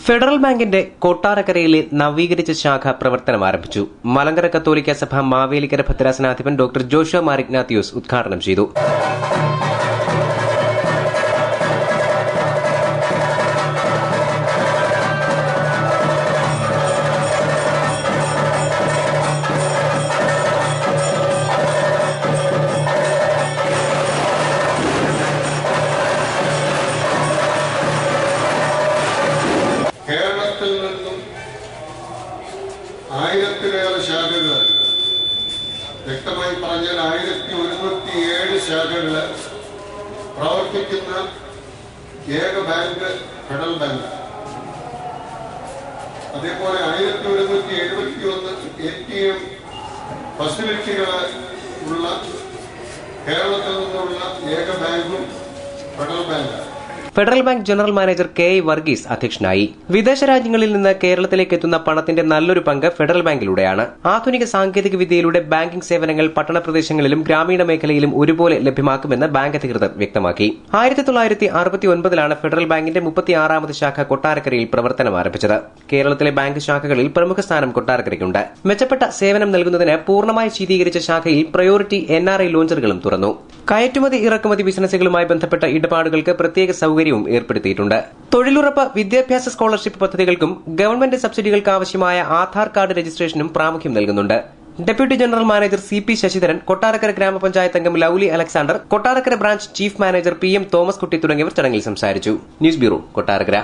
Federal ബാങ്കിന്റെ കൊട്ടാരക്കരയിലെ നവീകരിച്ച ശാഖ പ്രവർത്തനം ആരംഭിച്ചു. മലങ്കര കത്തോലിക്ക സഭ മാവേലിക്കര ഭദ്രാസനാധിപൻ ഡോക്ടർ ജോഷുവ മാർ ഇഗ്നാത്തിയോസ് ഉദ്ഘാടനം ചെയ്തു. കേരളത്തിൽ നിന്നും 1000-ലേറെ ശാഖകൾ, വ്യക്തമായി പറഞ്ഞാൽ 1107 ശാഖകൾ പ്രവർത്തിക്കുന്ന ഏക ബാങ്ക് ഫെഡറൽ ബാങ്ക്. അതേപോലെ 1171 ATM ഫെസിലിറ്റികൾ ഉള്ള കേരളത്തിൽ നിന്നുള്ള ഏക ബാങ്കും ഫെഡറൽ ബാങ്കാണ്. Federal bank general manager K Varghese അധ്യക്ഷനായി. വിദേശ രാജ്യങ്ങളിൽ നിന്ന് കേരളത്തിലേക്ക് എത്തുന്ന പണത്തിന്റെ നല്ലൊരു പങ്ക് ഫെഡറൽ ബാങ്കിലൂടെയാണ്. ആധുനിക സാങ്കേതിക വിദ്യയിലൂടെ ബാങ്കിംഗ് സേവനങ്ങൾ പട്ടണപ്രദേശങ്ങളിലും ഗ്രാമീണ മേഖലയിലും ഒരുപോലെ ലഭ്യമാക്കുമെന്ന് ബാങ്ക് അധികൃതർ വ്യക്തമാക്കി. 1969-ലാണ് ഫെഡറൽ ബാങ്കിന്റെ 36ാമത് ശാഖ കൊട്ടാരക്കരയിൽ പ്രവർത്തനം ആരംഭിച്ചത്. കേരളത്തിലെ ബാങ്ക് ശാഖകളിൽ പ്രമുഖ സ്ഥാനം കൊട്ടാരക്കരയ്ക്കുണ്ട്. മെച്ചപ്പെട്ട സേവനം നൽകുന്നതിന് പൂർണ്ണമായി ശീതീകരിച്ച ശാഖയിൽ പ്രയോറിറ്റി NRI ലോഞ്ചറുകളും തുറന്നു. കയറ്റുമതി ഇറക്കുമതി ബിസിനസ്സുകളുമായി ബന്ധപ്പെട്ട ഇടപാടുകൾക്ക് പ്രത്യേക സൌകര്യവും ഏർപ്പെടുത്തിയിട്ടുണ്ട്. തൊഴിലുറപ്പ്, വിദ്യാഭ്യാസ സ്കോളർഷിപ്പ് പദ്ധതികൾക്കും ഗവൺമെന്റ് സബ്സിഡികൾക്ക് ആവശ്യമായ ആധാർ കാർഡ് രജിസ്ട്രേഷനും പ്രാമുഖ്യം നൽകുന്നുണ്ട്. Deputy general manager CP Sasidharan, Kottarakkara ഗ്രാമപഞ്ചായത്ത് അംഗം Lovely Alexander, Kottarakkara branch chief manager PM Thomas കുട്ടി തുടങ്ങിയവർ ചടങ്ങിൽ സംസാരിച്ചു. News bureau, Kottarakkara.